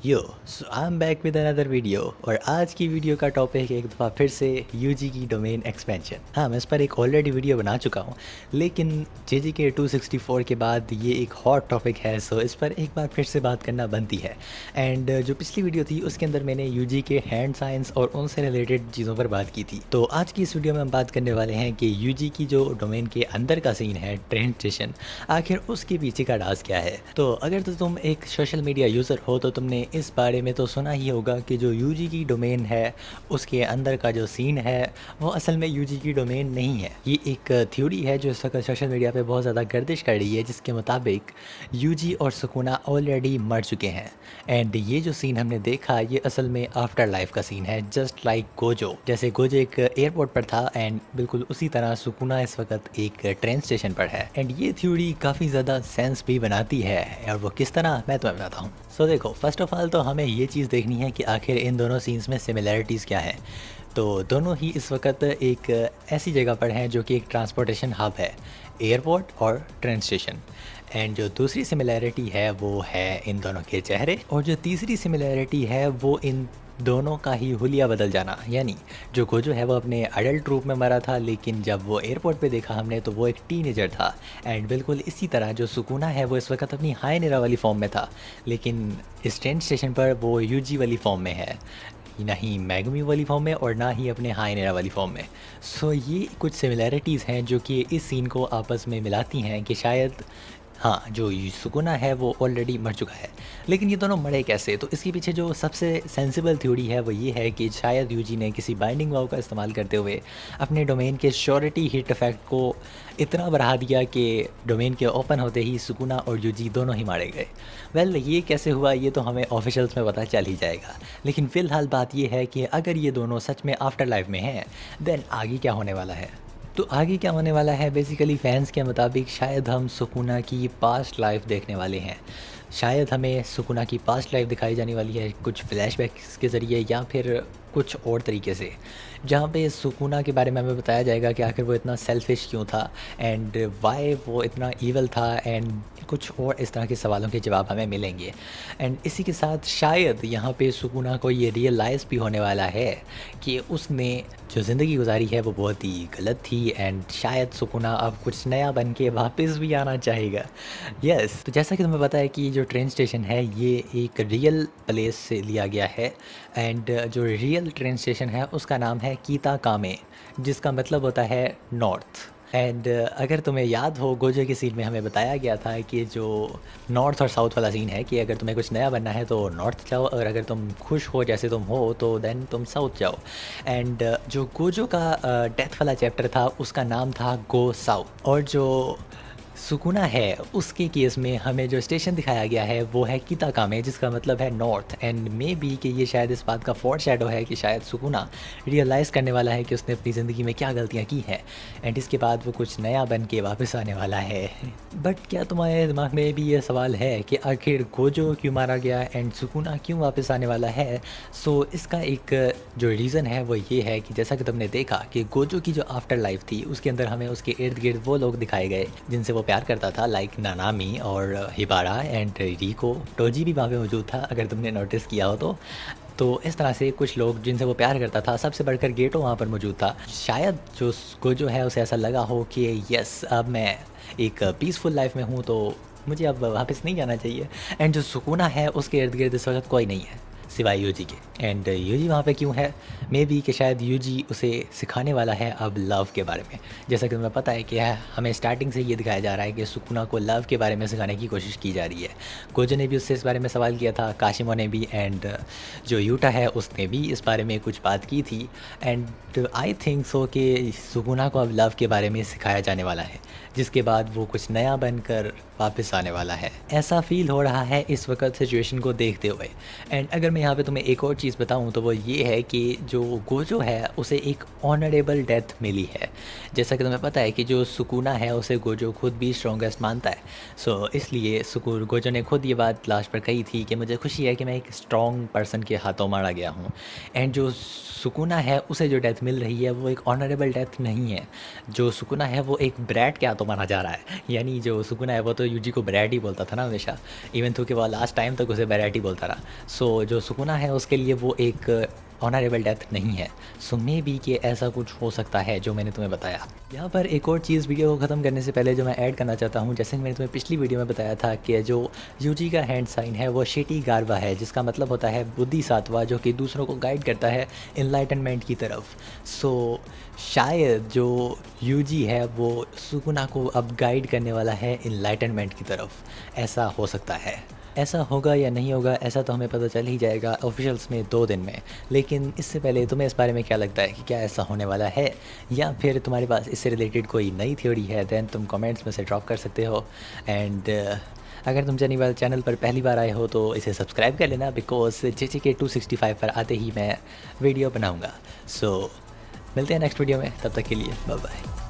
Yo so I am back with another video. और आज की वीडियो का टॉपिक एक दफ़ा फिर से यूजी की डोमेन एक्सपेंशन। हाँ, मैं इस पर एक ऑलरेडी वीडियो बना चुका हूँ, लेकिन JJK 264 के बाद ये एक हॉट टॉपिक है, सो इस पर एक बार फिर से बात करना बनती है। एंड जो पिछली वीडियो थी उसके अंदर मैंने यूजी के हैंड साइंस और उनसे रिलेटेड चीज़ों पर बात की थी। तो आज की इस वीडियो में हम बात करने वाले हैं कि यूजी की जो डोमेन के अंदर का सीन है, ट्रेन स्टेशन, आखिर उसके पीछे का राज क्या है। तो अगर तो तुम एक सोशल मीडिया यूज़र हो तो तुमने इस बारे में तो सुना ही होगा कि जो यूजी की डोमेन है उसके अंदर का जो सीन है वो असल में यूजी की डोमेन नहीं है। ये एक थ्योरी है जो इस वक्त सोशल मीडिया पे बहुत ज़्यादा गर्दिश कर रही है, जिसके मुताबिक यूजी और सुकुना ऑलरेडी मर चुके हैं। एंड ये जो सीन हमने देखा ये असल में आफ्टर लाइफ का सीन है, जस्ट लाइक गोजो। जैसे गोजो एक एयरपोर्ट पर था एंड बिल्कुल उसी तरह सुकुना इस वक्त एक ट्रेन स्टेशन पर है। एंड ये थ्योरी काफ़ी ज़्यादा सेंस भी बनाती है, और वो किस तरह मैं तुम्हें बताता हूँ। सो देखो, फर्स्ट ऑफ ऑल तो हमें ये चीज़ देखनी है कि आखिर इन दोनों सीन्स में सिमिलैरिटीज़ क्या है। तो दोनों ही इस वक्त एक ऐसी जगह पर हैं जो कि एक ट्रांसपोर्टेशन हब है, एयरपोर्ट और ट्रेन स्टेशन। एंड जो दूसरी सिमिलैरिटी है वो है इन दोनों के चेहरे, और जो तीसरी सिमिलैरिटी है वो इन दोनों का ही हुलिया बदल जाना। यानी जो गोजो है वो अपने अडल्ट रूप में मरा था, लेकिन जब वो एयरपोर्ट पे देखा हमने तो वो एक टीनेजर था। एंड बिल्कुल इसी तरह जो सुकुना है वो इस वक्त अपनी हाई नेरा वाली फॉर्म में था, लेकिन इस ट्रेन स्टेशन पर वो यूजी वाली फॉर्म में है, ना ही मैगमी वाली फॉर्म में और ना ही अपने हाई नेरा वाली फॉर्म में। सो ये कुछ सिमिलैरिटीज़ हैं जो कि इस सीन को आपस में मिलाती हैं कि शायद हाँ, जो सुकुना है वो ऑलरेडी मर चुका है, लेकिन ये दोनों मरे कैसे। तो इसके पीछे जो सबसे सेंसिबल थ्योरी है वो ये है कि शायद यूजी ने किसी बाइंडिंग वाव का इस्तेमाल करते हुए अपने डोमेन के श्योरिटी हिट इफेक्ट को इतना बढ़ा दिया कि डोमेन के ओपन होते ही सुकुना और यूजी दोनों ही मारे गए। वेल, ये कैसे हुआ ये तो हमें ऑफिशियल्स में पता चल ही जाएगा, लेकिन फ़िलहाल बात ये है कि अगर ये दोनों सच में आफ्टर लाइफ में हैं, देन आगे क्या होने वाला है। तो आगे क्या होने वाला है, बेसिकली फैंस के मुताबिक शायद हम सुकुना की पास्ट लाइफ देखने वाले हैं। शायद हमें सुकुना की पास्ट लाइफ दिखाई जाने वाली है, कुछ फ्लैशबैक्स के ज़रिए या फिर कुछ और तरीके से, जहाँ पे सुकुना के बारे में हमें बताया जाएगा कि आखिर वो इतना सेल्फिश क्यों था एंड वाई वो इतना ईवल था, एंड कुछ और इस तरह के सवालों के जवाब हमें मिलेंगे। एंड इसी के साथ शायद यहाँ पे सुकुना को ये रियलाइज़ भी होने वाला है कि उसने जो ज़िंदगी गुजारी है वो बहुत ही गलत थी, एंड शायद सुकुना अब कुछ नया बन के वापस भी आना चाहेगा। यस, तो जैसा कि तुम्हें पता है कि जो ट्रेन स्टेशन है ये एक रियल प्लेस से लिया गया है, एंड जो रियल ट्रेन स्टेशन है उसका नाम है कीताकामे, जिसका मतलब होता है नॉर्थ। एंड अगर तुम्हें याद हो, गोजो के सीन में हमें बताया गया था कि जो नॉर्थ और साउथ वाला सीन है कि अगर तुम्हें कुछ नया बनना है तो नॉर्थ जाओ, और अगर तुम खुश हो जैसे तुम हो तो देन तुम साउथ जाओ। एंड जो गोजो का डेथ वाला चैप्टर था उसका नाम था गो साउथ, और जो सुकुना है उसके केस में हमें जो स्टेशन दिखाया गया है वो है कीताकामे, जिसका मतलब है नॉर्थ। एंड मे बी कि ये शायद इस बात का फोरशैडो है कि शायद सुकुना रियलाइज़ करने वाला है कि उसने अपनी ज़िंदगी में क्या गलतियाँ की हैं, एंड इसके बाद वो कुछ नया बन के वापस आने वाला है। बट क्या तुम्हारे दिमाग में भी ये सवाल है कि आखिर गोजो क्यों मारा गया एंड सुकुना क्यों वापस आने वाला है? सो इसका एक जो रीज़न है वो ये है कि जैसा कि तुमने देखा कि गोजो की जो आफ्टर लाइफ थी उसके अंदर हमें उसके इर्द गिर्द वो लोग दिखाए गए जिनसे वो प्यार करता था, लाइक नानामी और हिबारा एंड रिको। टोजी भी वहाँ पे मौजूद था अगर तुमने नोटिस किया हो तो इस तरह से कुछ लोग जिनसे वो प्यार करता था, सबसे बढ़कर गेटो वहाँ पर मौजूद था। शायद जो गोजो है उसे ऐसा लगा हो कि यस, अब मैं एक पीसफुल लाइफ में हूँ तो मुझे अब वापस नहीं जाना चाहिए। एंड जो सुकुना है उसके इर्द गिर्द इस वक्त कोई नहीं है सिवाय यूजी के। एंड यूजी वहाँ पे क्यों है? मे बी कि शायद यूजी उसे सिखाने वाला है अब लव के बारे में। जैसा कि तुम्हें पता है कि हमें स्टार्टिंग से ये दिखाया जा रहा है कि सुकुना को लव के बारे में सिखाने की कोशिश की जा रही है। गोजो ने भी उससे इस बारे में सवाल किया था, काशिमो ने भी, एंड जो यूटा है उसने भी इस बारे में कुछ बात की थी। एंड आई थिंक सो कि सुकुना को अब लव के बारे में सिखाया जाने वाला है, जिसके बाद वो कुछ नया बनकर वापस आने वाला है। ऐसा फील हो रहा है इस वक्त सिचुएशन को देखते हुए। एंड अगर मैं मैं यहाँ पे तुम्हें एक और चीज़ बताऊँ तो वो ये है कि जो गोजो है उसे एक ऑनरेबल डेथ मिली है। जैसा कि तुम्हें पता है कि जो सुकुना है उसे गोजो खुद भी स्ट्रॉन्गेस्ट मानता है। सो इसलिए गोजो ने खुद ये बात लास्ट पर कही थी कि मुझे खुशी है कि मैं एक स्ट्रॉन्ग पर्सन के हाथों मारा गया हूँ। एंड जो सुकुना है उसे जो डेथ मिल रही है वो एक ऑनरेबल डेथ नहीं है। जो सुकुना है वो एक ब्रैट के हाथों मारा जा रहा है। यानी जो सुकुना है वो तो यूजी को ब्रैट ही बोलता था ना हमेशा, इवन तो कि वो लास्ट टाइम तक उसे ब्रैट ही बोलता रहा। सो जो सुकुना है उसके लिए वो एक ऑनरेबल डेथ नहीं है। सो मे बी कि ऐसा कुछ हो सकता है जो मैंने तुम्हें बताया। यहाँ पर एक और चीज़ वीडियो को ख़त्म करने से पहले जो मैं ऐड करना चाहता हूँ, जैसे कि मैंने तुम्हें पिछली वीडियो में बताया था कि जो यूजी का हैंड साइन है वो शिटी गारवा है, जिसका मतलब होता है बुद्धि सातवा, जो कि दूसरों को गाइड करता है इनलाइटनमेंट की तरफ। सो शायद जो यूजी है वो सुकुना को अब गाइड करने वाला है इनलाइटनमेंट की तरफ। ऐसा हो सकता है। ऐसा होगा या नहीं होगा ऐसा तो हमें पता चल ही जाएगा ऑफिशियल्स में 2 दिन में। लेकिन इससे पहले तुम्हें इस बारे में क्या लगता है कि क्या ऐसा होने वाला है, या फिर तुम्हारे पास इससे रिलेटेड कोई नई थ्योरी है, देन तुम कमेंट्स में से ड्रॉप कर सकते हो। एंड अगर तुम चैनल पर पहली बार आए हो तो इसे सब्सक्राइब कर लेना, बिकॉज JJK 265 पर आते ही मैं वीडियो बनाऊँगा। सो मिलते हैं नेक्स्ट वीडियो में, तब तक के लिए बाय बाय।